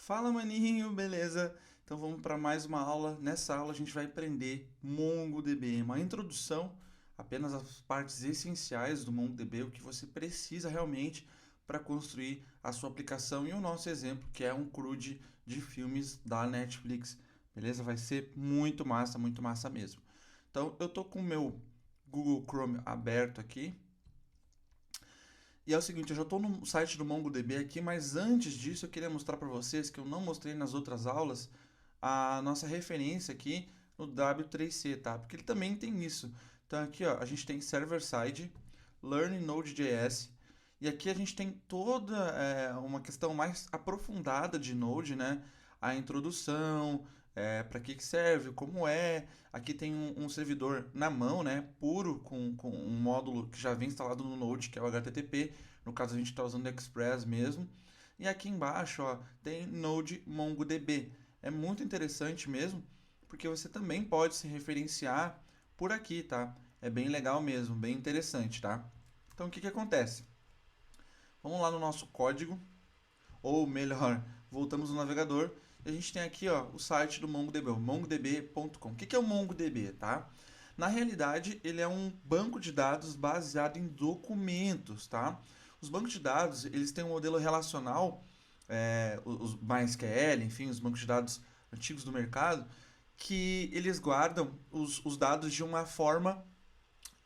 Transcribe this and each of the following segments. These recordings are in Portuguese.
Fala, maninho, beleza? Então vamos para mais uma aula. Nessa aula a gente vai aprender MongoDB, uma introdução, apenas as partes essenciais do MongoDB, o que você precisa realmente para construir a sua aplicação e o nosso exemplo, que é um CRUD de filmes da Netflix. Beleza? Vai ser muito massa mesmo. Então eu tô com o meu Google Chrome aberto aqui. E é o seguinte, eu já estou no site do MongoDB aqui, mas antes disso eu queria mostrar para vocês, que eu não mostrei nas outras aulas, a nossa referência aqui no W3C, tá? Porque ele também tem isso. Então aqui, ó, a gente tem server-side, Learn Node.js, e aqui a gente tem toda uma questão mais aprofundada de Node, né? A introdução, para que serve, como é. Aqui tem um servidor na mão, né? Puro, com um módulo que já vem instalado no Node, que é o HTTP. No caso, a gente está usando o Express mesmo. E aqui embaixo, ó, tem Node MongoDB. É muito interessante mesmo, porque você também pode se referenciar por aqui, tá? É bem legal mesmo, bem interessante, tá? Então, o que que acontece? Vamos lá no nosso código, ou melhor, voltamos no navegador e a gente tem aqui, ó, o site do MongoDB, o mongodb.com. O que que é o MongoDB, tá? Na realidade, ele é um banco de dados baseado em documentos, tá? Os bancos de dados, eles têm um modelo relacional, os MySQL, enfim, os bancos de dados antigos do mercado, que eles guardam os dados de uma forma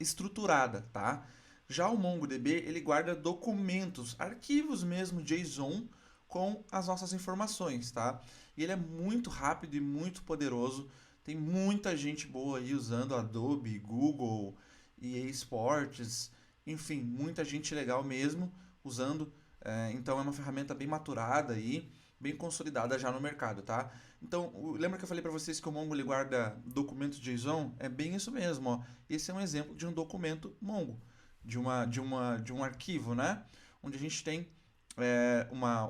estruturada, tá? Já o MongoDB, ele guarda documentos, arquivos mesmo JSON com as nossas informações, tá? E ele é muito rápido e muito poderoso. Tem muita gente boa aí usando Adobe, Google, EA Sports, enfim, muita gente legal mesmo usando. Então é uma ferramenta bem maturada aí, bem consolidada já no mercado, tá? Então, lembra que eu falei para vocês que o Mongo ele guarda documentos JSON? É bem isso mesmo, ó. Esse é um exemplo de um documento Mongo, de um arquivo, né? Onde a gente tem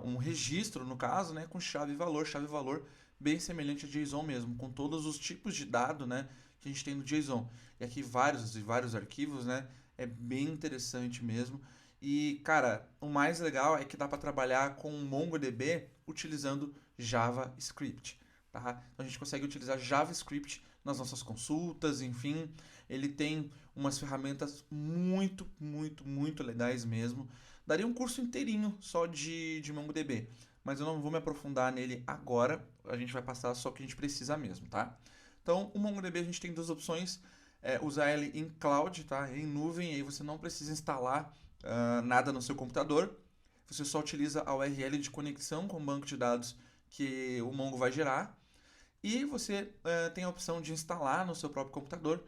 um registro, no caso, né, com chave e valor bem semelhante a JSON mesmo, com todos os tipos de dado, né, que a gente tem no JSON. E aqui vários e vários arquivos, né? É bem interessante mesmo. E, cara, o mais legal é que dá para trabalhar com o MongoDB utilizando JavaScript. Tá? Então a gente consegue utilizar JavaScript nas nossas consultas, enfim, ele tem umas ferramentas muito legais mesmo. Daria um curso inteirinho só de MongoDB, mas eu não vou me aprofundar nele agora, a gente vai passar só o que a gente precisa mesmo, tá? Então, o MongoDB a gente tem duas opções, usar ele em cloud, tá? Em nuvem, aí você não precisa instalar nada no seu computador, você só utiliza a URL de conexão com o banco de dados que o Mongo vai gerar, e você tem a opção de instalar no seu próprio computador.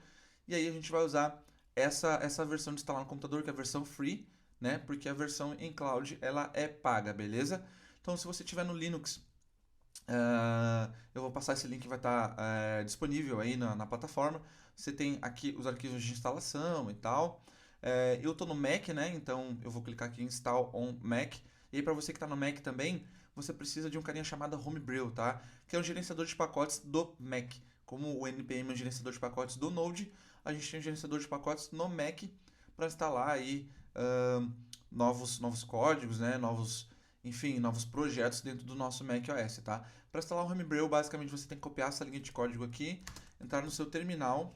E aí a gente vai usar essa versão de instalar no computador, que é a versão free, né? Porque a versão em cloud ela é paga, beleza? Então se você tiver no Linux, eu vou passar esse link, vai estar disponível aí na plataforma. Você tem aqui os arquivos de instalação e tal. Eu estou no Mac, né? Então eu vou clicar aqui em Install on Mac. E aí para você que está no Mac também, você precisa de um carinha chamado Homebrew, tá? Que é um gerenciador de pacotes do Mac. Como o NPM é um gerenciador de pacotes do Node, a gente tem um gerenciador de pacotes no Mac para instalar aí novos códigos, né? Enfim, novos projetos dentro do nosso macOS, tá? Para instalar o Homebrew, basicamente você tem que copiar essa linha de código aqui, entrar no seu terminal,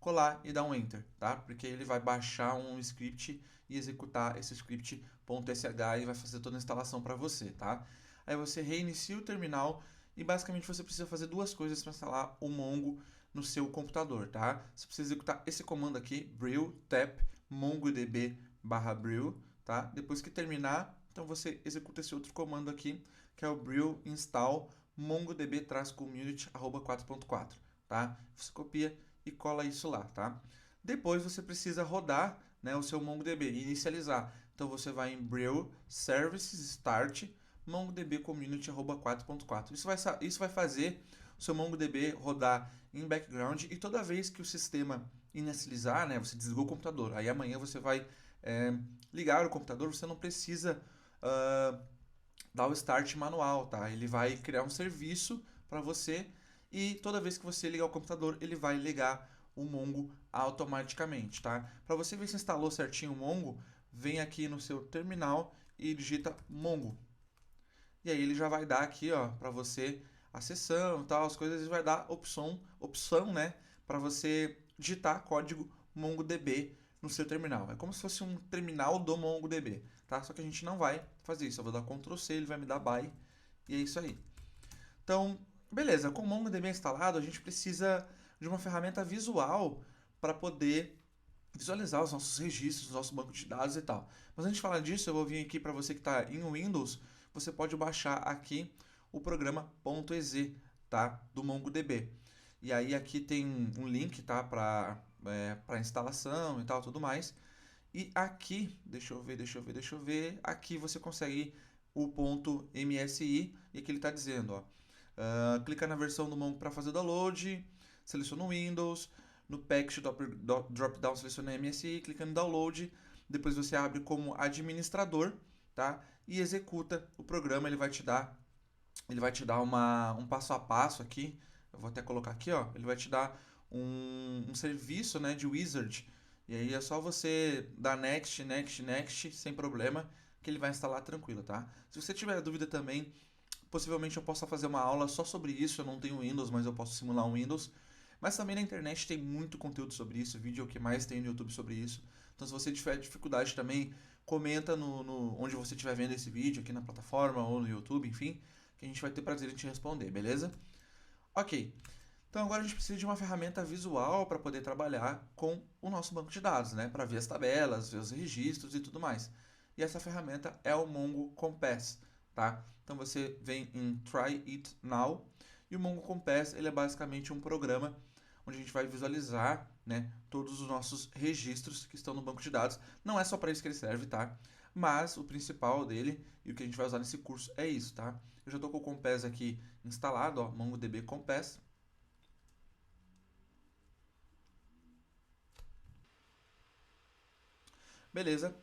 colar e dar um enter, tá? Porque ele vai baixar um script e executar esse script .sh e vai fazer toda a instalação para você, tá? Aí você reinicia o terminal e basicamente você precisa fazer duas coisas para instalar o Mongo no seu computador, tá? Você precisa executar esse comando aqui, brew tap mongodb/brew, tá? Depois que terminar, então você executa esse outro comando aqui, que é o brew install mongodb-community 4.4, tá? Você copia e cola isso lá, tá? Depois você precisa rodar, né, o seu MongoDB, inicializar. Então você vai em brew services start mongodb community 4.4. Isso vai fazer o seu MongoDB rodar em background e toda vez que o sistema inicializar, né, você desligou o computador. Aí amanhã você vai ligar o computador, você não precisa dar o start manual, tá? Ele vai criar um serviço para você e toda vez que você ligar o computador, ele vai ligar o Mongo automaticamente, tá? Para você ver se instalou certinho o Mongo, vem aqui no seu terminal e digita Mongo. e aí ele já vai dar aqui, ó, para você a seção e tal, as coisas, ele vai dar opção, né, para você digitar código MongoDB no seu terminal. É como se fosse um terminal do MongoDB, tá? Só que a gente não vai fazer isso. Eu vou dar Ctrl C, ele vai me dar by, e é isso aí. Então, beleza, com o MongoDB instalado, a gente precisa de uma ferramenta visual para poder visualizar os nossos registros, o nosso banco de dados e tal. Mas antes de falar disso, eu vou vir aqui para você que está em Windows, você pode baixar aqui o programa .ez, tá? Do MongoDB. E aí aqui tem um link, tá? Para instalação e tal, tudo mais. E aqui, deixa eu ver, aqui você consegue o .msi e aqui ele está dizendo, ó, clica na versão do Mongo para fazer o download, seleciona o Windows, no Package drop-down seleciona MSI, clica no Download, depois você abre como administrador, tá? E executa o programa, ele vai te dar um passo a passo aqui, eu vou até colocar aqui, ó, ele vai te dar um serviço, né, de wizard, e aí é só você dar next, sem problema, que ele vai instalar tranquilo, tá? Se você tiver dúvida também, possivelmente eu possa fazer uma aula só sobre isso, eu não tenho Windows, mas eu posso simular um Windows. Mas também na internet tem muito conteúdo sobre isso, vídeo que mais tem no YouTube sobre isso. Então se você tiver dificuldade também, comenta onde você estiver vendo esse vídeo, aqui na plataforma ou no YouTube, enfim, que a gente vai ter prazer em te responder, beleza? Ok, então agora a gente precisa de uma ferramenta visual para poder trabalhar com o nosso banco de dados, né? Para ver as tabelas, ver os registros e tudo mais. E essa ferramenta é o Mongo Compass, tá? Então você vem em Try It Now e o Mongo Compass ele é basicamente um programa onde a gente vai visualizar, né, todos os nossos registros que estão no banco de dados. Não é só para isso que ele serve, tá? Mas o principal dele e o que a gente vai usar nesse curso é isso, tá? Eu já estou com o Compass aqui instalado, ó, MongoDB Compass. Beleza.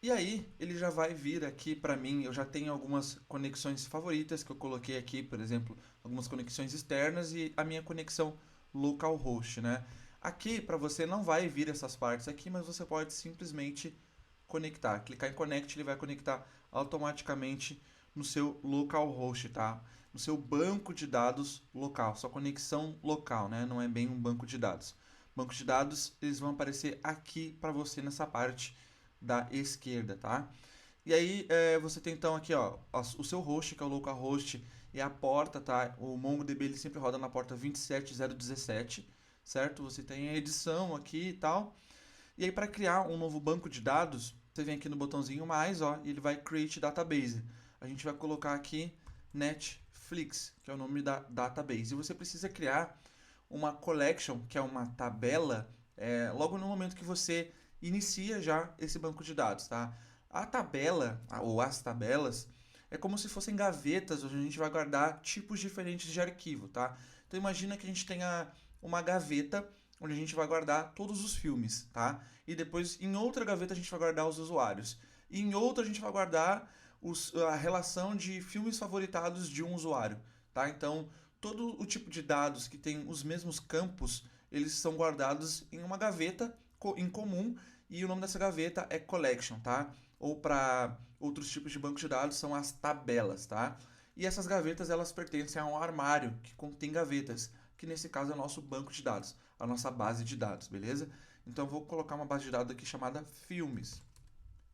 E aí, ele já vai vir aqui para mim, eu já tenho algumas conexões favoritas que eu coloquei aqui, por exemplo, algumas conexões externas e a minha conexão localhost, né? Aqui, para você, não vai vir essas partes aqui, mas você pode simplesmente conectar. Clicar em Connect, ele vai conectar automaticamente no seu localhost, tá? No seu banco de dados local, sua conexão local, né? Não é bem um banco de dados. Banco de dados, eles vão aparecer aqui para você nessa parte da esquerda, tá? E aí você tem então aqui, ó, o seu host, que é o localhost, e a porta, tá? O MongoDB ele sempre roda na porta 27017, certo? Você tem a edição aqui e tal. E aí para criar um novo banco de dados, você vem aqui no botãozinho mais, ó, e ele vai create database. A gente vai colocar aqui Netflix, que é o nome da database. E você precisa criar uma collection, que é uma tabela, logo no momento que você inicia já esse banco de dados, tá? A tabela, ou as tabelas, é como se fossem gavetas onde a gente vai guardar tipos diferentes de arquivo, tá? Então imagina que a gente tenha uma gaveta onde a gente vai guardar todos os filmes, tá? E depois em outra gaveta a gente vai guardar os usuários. E em outra a gente vai guardar a relação de filmes favoritados de um usuário, tá? Então todo o tipo de dados que tem os mesmos campos, eles são guardados em uma gaveta em comum e o nome dessa gaveta é collection, tá? Ou para outros tipos de banco de dados são as tabelas, tá? E essas gavetas elas pertencem a um armário que contém gavetas, que nesse caso é o nosso banco de dados, a nossa base de dados, beleza? Então eu vou colocar uma base de dados aqui chamada filmes.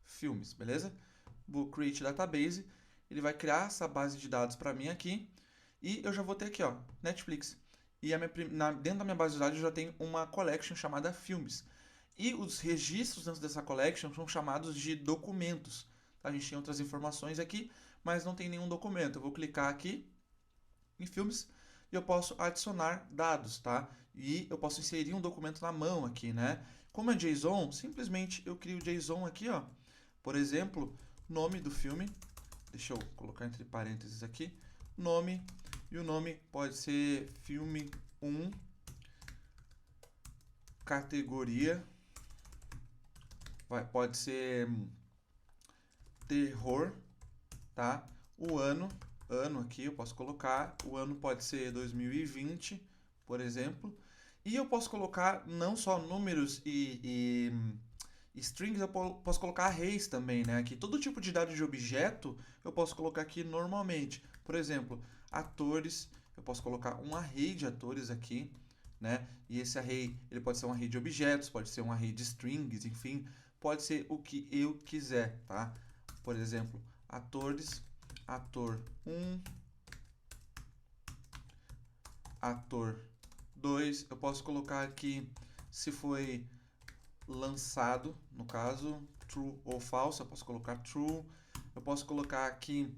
Filmes, beleza? Vou create database, ele vai criar essa base de dados para mim aqui. E eu já vou ter aqui, ó, Netflix. E dentro da minha base de dados eu já tenho uma collection chamada filmes. E os registros dentro dessa collection são chamados de documentos. Tá? A gente tem outras informações aqui, mas não tem nenhum documento. Eu vou clicar aqui em filmes e eu posso adicionar dados, tá? E eu posso inserir um documento na mão aqui, né? Como é JSON, simplesmente eu crio o JSON aqui, ó. Por exemplo, nome do filme. Deixa eu colocar entre parênteses aqui. Nome. E o nome pode ser filme 1, categoria, pode ser terror, tá? O ano aqui eu posso colocar, o ano pode ser 2020, por exemplo. E eu posso colocar não só números Strings eu posso colocar arrays também, né? Aqui todo tipo de dado de objeto eu posso colocar aqui normalmente. Por exemplo, atores, eu posso colocar um array de atores aqui, né? E esse array, ele pode ser um array de objetos, pode ser um array de strings, enfim, pode ser o que eu quiser, tá? Por exemplo, atores, ator 1, ator 2, eu posso colocar aqui se foi lançado, no caso, true ou false, eu posso colocar true. Eu posso colocar aqui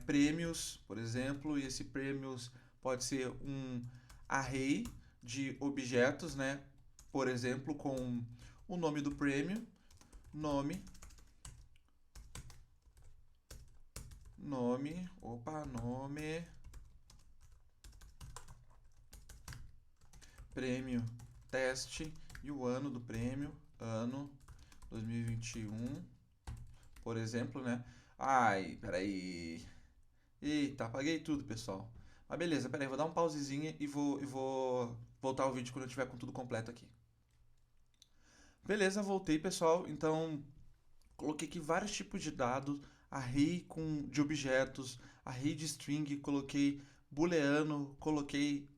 prêmios, por exemplo, e esse prêmios pode ser um array de objetos, né? Por exemplo, com o nome do prêmio, nome, prêmio, teste e o ano do prêmio, ano 2021, por exemplo, né? Ai, peraí. Eita, apaguei tudo, pessoal. Mas beleza, peraí, vou dar um pausezinho e vou voltar ao vídeo quando eu tiver com tudo completo aqui. Beleza, voltei, pessoal. Então, coloquei aqui vários tipos de dados, array de objetos, array de string, coloquei booleano, coloquei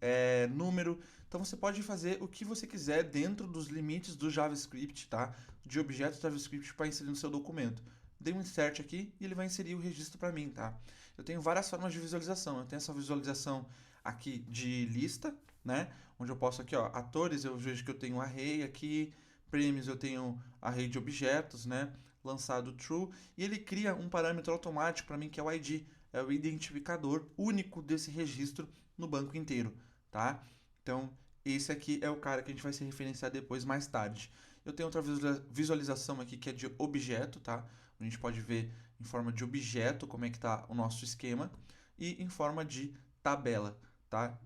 número. Então você pode fazer o que você quiser dentro dos limites do JavaScript, tá? De objetos JavaScript para inserir no seu documento. Dei um insert aqui e ele vai inserir o registro para mim, tá? Eu tenho várias formas de visualização. Eu tenho essa visualização aqui de lista, né? Onde eu posso aqui, ó, atores, eu vejo que eu tenho um array aqui, prêmios eu tenho array de objetos, né? Lançado true, e ele cria um parâmetro automático para mim que é o ID, é o identificador único desse registro no banco inteiro, tá? Então, esse aqui é o cara que a gente vai se referenciar depois, mais tarde. Eu tenho outra visualização aqui que é de objeto, tá? A gente pode ver em forma de objeto como é que está o nosso esquema e em forma de tabela, tá?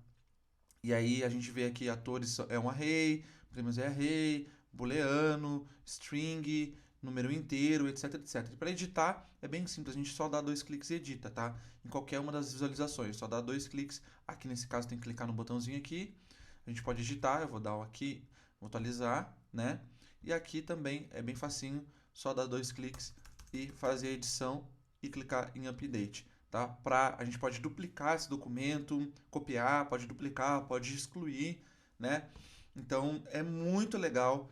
E aí a gente vê aqui atores é um array, prêmios é array, booleano, string, número inteiro, etc, etc. Para editar é bem simples, a gente só dá 2 cliques e edita, tá? Em qualquer uma das visualizações, só dá 2 cliques. Aqui nesse caso tem que clicar no botãozinho aqui. A gente pode editar, eu vou dar aqui, vou atualizar, né? E aqui também é bem facinho, só dar 2 cliques e fazer a edição e clicar em update. Tá? A gente pode duplicar esse documento, copiar, pode duplicar, pode excluir, né? Então é muito legal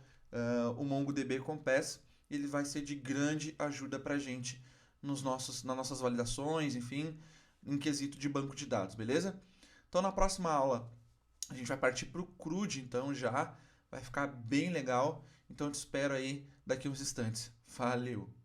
o MongoDB Compass, ele vai ser de grande ajuda para a gente nas nossas validações, enfim, em quesito de banco de dados, beleza? Então na próxima aula a gente vai partir para o CRUD, então já vai ficar bem legal. Então eu te espero aí daqui uns instantes. Valeu!